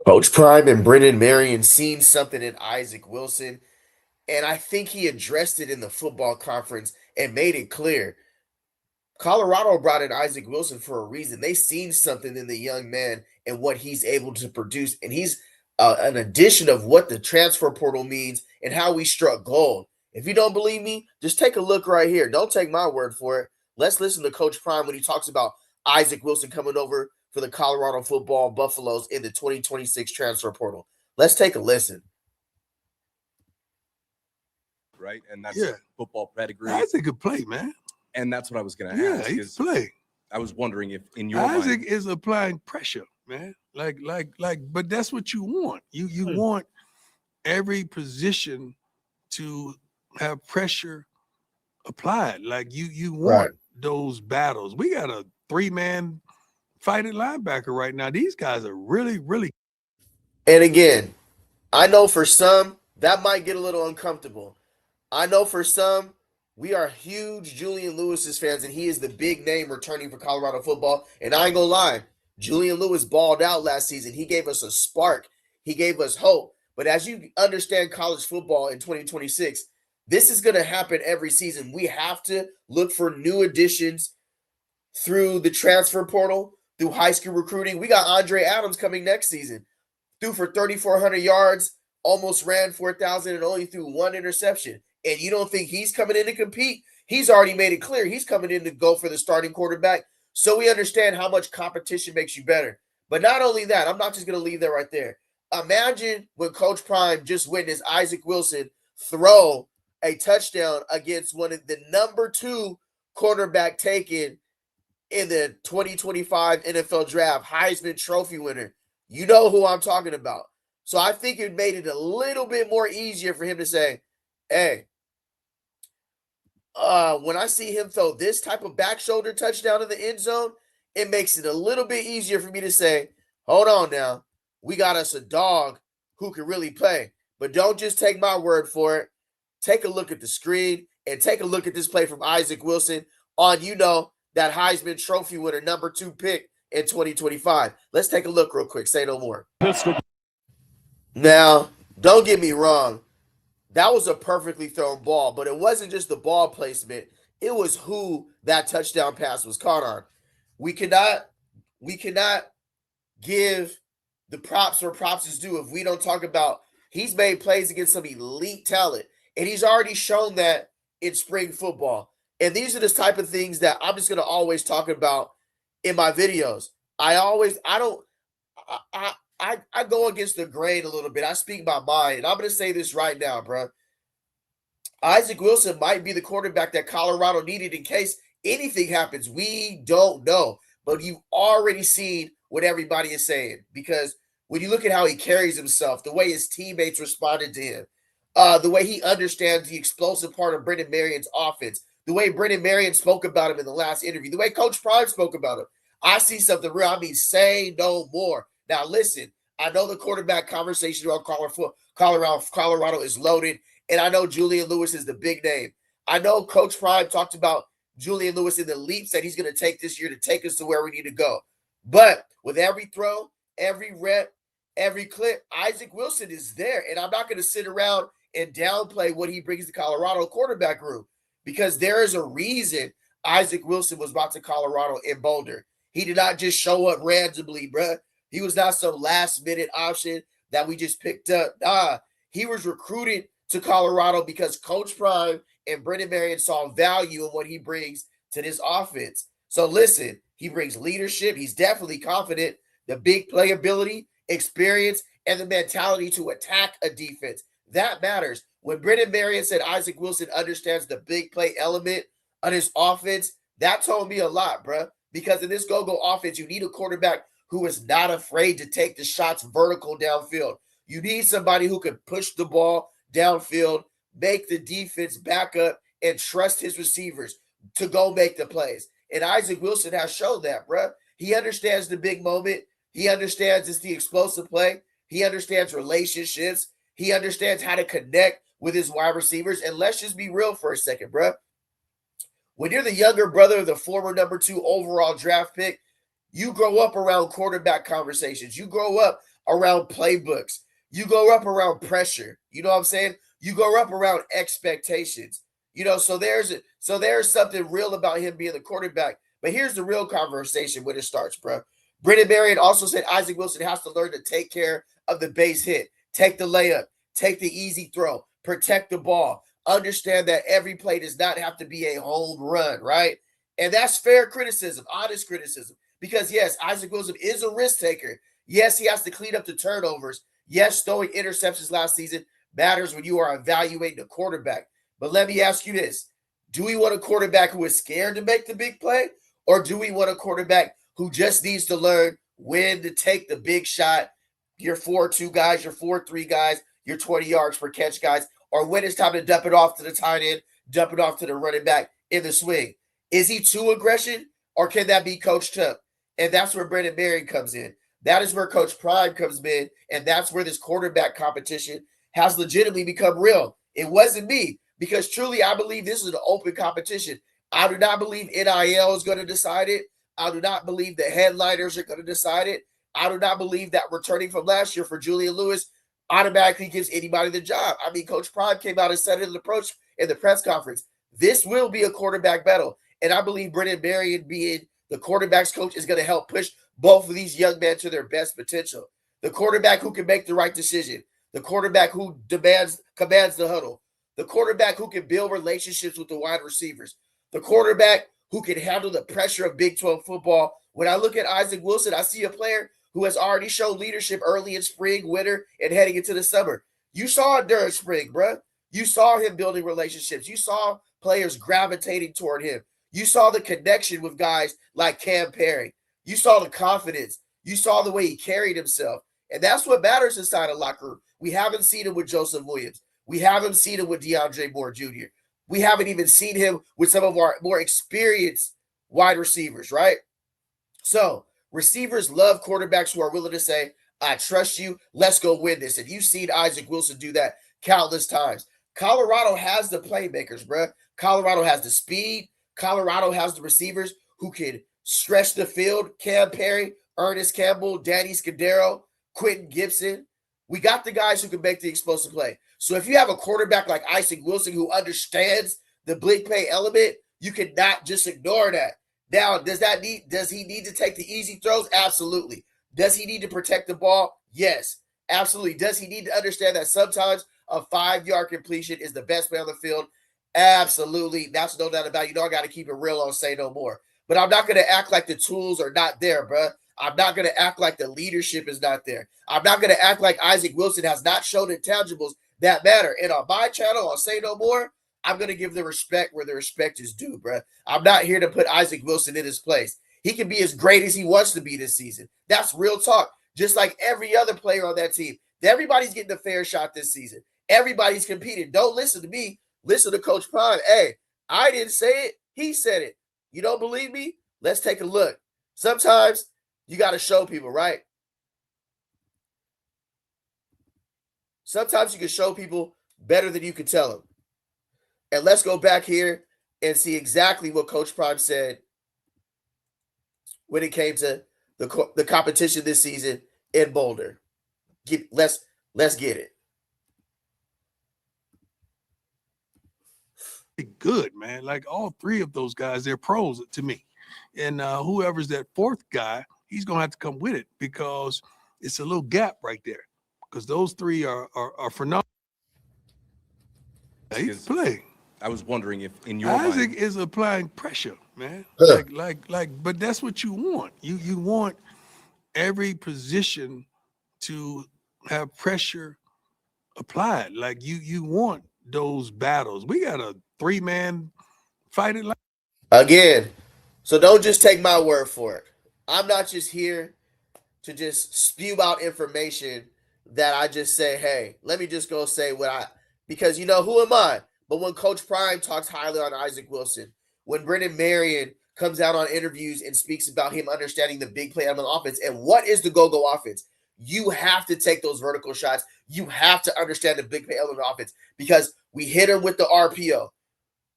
Coach Prime and Brennan Marion seen something in Isaac Wilson, and I think he addressed it in the football conference and made it clear. Colorado brought in Isaac Wilson for a reason. They seen something in the young man and what he's able to produce, and he's an addition of what the transfer portal means and how we struck gold. If you don't believe me, just take a look right here. Don't take my word for it. Let's listen to Coach Prime when he talks about Isaac Wilson coming over for the Colorado football Buffaloes in the 2026 transfer portal. Let's take a listen. Right, and that's Yeah. football pedigree, Isaac could play, man. and that's what I was going to Yeah, ask. he can play. I was wondering if, in your Isaac mind, is applying pressure, man. But that's what you want. You want every position to have pressure applied. Like you want those battles. We got a 3-man fighting linebacker right now. These guys are really, really. And again, I know for some that might get a little uncomfortable. I know for some we are huge Julian Lewis's fans, and he is the big name returning for Colorado football. And I ain't gonna lie, Julian Lewis balled out last season. He gave us a spark. He gave us hope. But as you understand college football in 2026, this is going to happen every season. We have to look for new additions through the transfer portal, through high school recruiting. We got Andre Adams coming next season. Threw for 3,400 yards, almost ran 4,000, and only threw one interception. And you don't think he's coming in to compete? He's already made it clear he's coming in to go for the starting quarterback. So we understand how much competition makes you better. But not only that, I'm not just going to leave that right there. Imagine when Coach Prime just witnessed Isaac Wilson throw a touchdown against one of the number 2 quarterback taken in the 2025 NFL Draft, Heisman Trophy winner. You know who I'm talking about. So I think it made it a little bit more easier for him to say, hey, when I see him throw this type of back shoulder touchdown in the end zone, it makes it a little bit easier for me to say, hold on now, we got us a dog who can really play. But don't just take my word for it. Take a look at the screen and take a look at this play from Isaac Wilson on, that Heisman Trophy winner, number 2 pick in 2025. Let's take a look real quick. Say no more. Now, don't get me wrong. That was a perfectly thrown ball, but it wasn't just the ball placement. It was who that touchdown pass was caught on. We cannot give the props where props is due if we don't talk about he's made plays against some elite talent, and he's already shown that in spring football. And these are the type of things that I'm just going to always talk about in my videos. I go against the grain a little bit. I speak my mind, and I'm going to say this right now, bro. Isaac Wilson might be the quarterback that Colorado needed in case anything happens. We don't know, but you've already seen what everybody is saying, because when you look at how he carries himself, the way his teammates responded to him, the way he understands the explosive part of Brennan Marion's offense, the way Brennan Marion spoke about him in the last interview, the way Coach Prime spoke about him, I see something real. I mean, say no more. Now, listen, I know the quarterback conversation around Colorado is loaded, and I know Julian Lewis is the big name. I know Coach Prime talked about Julian Lewis in the leaps that he's going to take this year to take us to where we need to go. But with every throw, every rep, every clip, Isaac Wilson is there. And I'm not going to sit around and downplay what he brings to Colorado quarterback room, because there is a reason Isaac Wilson was brought to Colorado in Boulder. He did not just show up randomly, bruh. He was not some last-minute option that we just picked up. He was recruited to Colorado because Coach Prime and Brennan Marion saw value in what he brings to this offense. So listen, he brings leadership. He's definitely confident, the big playability, experience, and the mentality to attack a defense. That matters. When Brennan Marion said Isaac Wilson understands the big play element of his offense, that told me a lot, bruh. Because in this go-go offense, you need a quarterback who is not afraid to take the shots vertical downfield. You need somebody who can push the ball downfield, make the defense back up, and trust his receivers to go make the plays. And Isaac Wilson has shown that, bro. He understands the big moment. He understands it's the explosive play. He understands relationships. He understands how to connect with his wide receivers. And let's just be real for a second, bro. When you're the younger brother of the former number 2 overall draft pick, you grow up around quarterback conversations. You grow up around playbooks. You grow up around pressure. You know what I'm saying? You grow up around expectations. So there's something real about him being the quarterback. But here's the real conversation when it starts, bro. Brennan Marion also said Isaac Wilson has to learn to take care of the base hit, take the layup, take the easy throw, protect the ball, understand that every play does not have to be a home run, right? And that's fair criticism, honest criticism. Because, yes, Isaac Wilson is a risk taker. Yes, he has to clean up the turnovers. Yes, throwing interceptions last season matters when you are evaluating the quarterback. But let me ask you this. Do we want a quarterback who is scared to make the big play? Or do we want a quarterback who just needs to learn when to take the big shot, your 4-2 guys, your 4-3 guys, your 20 yards per catch guys, or when it's time to dump it off to the tight end, dump it off to the running back in the swing? Is he too aggression, or can that be coached up? And that's where Brennan Marion comes in. That is where Coach Prime comes in, and that's where this quarterback competition has legitimately become real. It wasn't me, because truly I believe this is an open competition. I do not believe NIL is going to decide it. I do not believe the headliners are going to decide it. I do not believe that returning from last year for Julian Lewis automatically gives anybody the job. I mean, Coach Prime came out and said it in the press conference. This will be a quarterback battle. And I believe Brennan Marion being the quarterback's coach is going to help push both of these young men to their best potential. The quarterback who can make the right decision. The quarterback who commands the huddle. The quarterback who can build relationships with the wide receivers. The quarterback who can handle the pressure of Big 12 football. When I look at Isaac Wilson, I see a player who has already shown leadership early in spring, winter, and heading into the summer. You saw it during spring, bro. You saw him building relationships. You saw players gravitating toward him. You saw the connection with guys like Cam Perry. You saw the confidence. You saw the way he carried himself. And that's what matters inside a locker room. We haven't seen him with Joseph Williams. We haven't seen him with DeAndre Moore Jr. We haven't even seen him with some of our more experienced wide receivers, right? So receivers love quarterbacks who are willing to say, I trust you. Let's go win this. And you've seen Isaac Wilson do that countless times. Colorado has the playmakers, bro. Colorado has the speed. Colorado has the receivers who can stretch the field. Cam Perry, Ernest Campbell, Danny Scudero, Quentin Gibson. We got the guys who can make the explosive play. So if you have a quarterback like Isaac Wilson who understands the big play element, you cannot just ignore that. Now, does he need to take the easy throws? Absolutely. Does he need to protect the ball? Yes, absolutely. Does he need to understand that sometimes a 5-yard completion is the best play on the field? Absolutely. That's no doubt about it. I got to keep it real on Say No More. But I'm not going to act like the tools are not there, bro. I'm not going to act like the leadership is not there. I'm not going to act like Isaac Wilson has not shown intangibles that matter. And on my channel, on Say No More, I'm going to give the respect where the respect is due, bro. I'm not here to put Isaac Wilson in his place. He can be as great as he wants to be this season. That's real talk. Just like every other player on that team. Everybody's getting a fair shot this season. Everybody's competing. Don't listen to me. Listen to Coach Prime. Hey, I didn't say it. He said it. You don't believe me? Let's take a look. Sometimes you got to show people, right? Sometimes you can show people better than you can tell them. And let's go back here and see exactly what Coach Prime said when it came to the competition this season in Boulder. Let's get it. Good, man. Like all three of those guys, they're pros to me. And whoever's that fourth guy, he's going to have to come with it because it's a little gap right there. Because those three are phenomenal. He's playing. I was wondering if in your Isaac mind, is applying pressure, man. But that's what you want. You want every position to have pressure applied. Like you want those battles. We got a 3-man fight it like again. So don't just take my word for it. I'm not just here to just spew out information that I just say, hey, let me just go say because who am I? But when Coach Prime talks highly on Isaac Wilson, when Brennan Marion comes out on interviews and speaks about him understanding the big play element offense and what is the go-go offense, you have to take those vertical shots. You have to understand the big play element offense because we hit him with the RPO.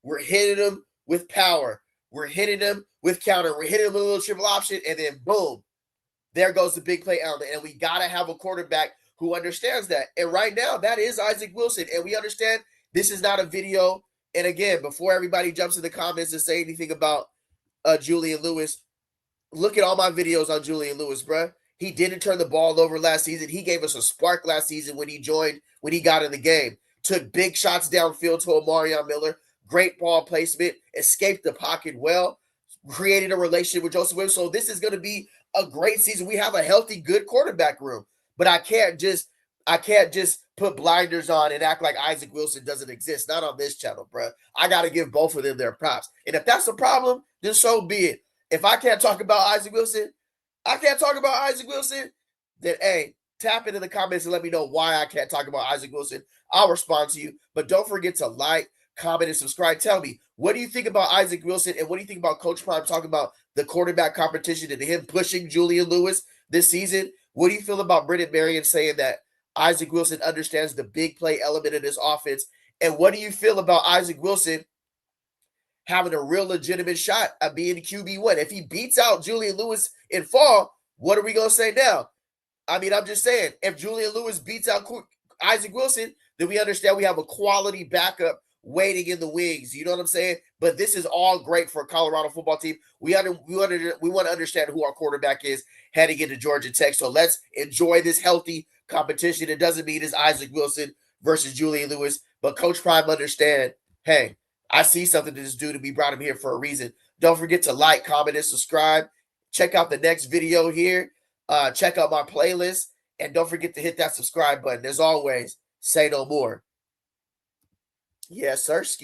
We're hitting him with power. We're hitting him with counter. We're hitting him with a little triple option, and then boom, there goes the big play element. And we got to have a quarterback who understands that. And right now, that is Isaac Wilson. And we understand this is not a video. And again, before everybody jumps in the comments and say anything about Julian Lewis, look at all my videos on Julian Lewis, bro. He didn't turn the ball over last season. He gave us a spark last season when he got in the game. Took big shots downfield to Marion Miller. Great ball placement. Escaped the pocket well. Created a relationship with Joseph Williams. So this is going to be a great season. We have a healthy, good quarterback room. But I can't just put blinders on and act like Isaac Wilson doesn't exist. Not on this channel, bro. I got to give both of them their props. And if that's a problem, then so be it. If I can't talk about Isaac Wilson, then hey, tap into the comments and let me know why I can't talk about Isaac Wilson. I'll respond to you. But don't forget to like, comment, and subscribe. Tell me, what do you think about Isaac Wilson, and what do you think about Coach Prime talking about the quarterback competition and him pushing Julian Lewis this season? What do you feel about Brennan Marion saying that Isaac Wilson understands the big play element of this offense? And what do you feel about Isaac Wilson having a real legitimate shot at being QB1? If he beats out Julian Lewis in fall, what are we going to say now? I mean, I'm just saying, if Julian Lewis beats out Isaac Wilson, then we understand we have a quality backup waiting in the wings. You know what I'm saying? But this is all great for a Colorado football team. We want to understand who our quarterback is heading into Georgia Tech. So let's enjoy this healthy competition. It doesn't mean it's Isaac Wilson versus Julian Lewis, but Coach Prime understand, hey, I see something to this dude, and we brought him here for a reason. Don't forget to like, comment, and subscribe. Check out the next video here. Check out my playlist. And don't forget to hit that subscribe button. As always, say no more. Yes, sir, Ski.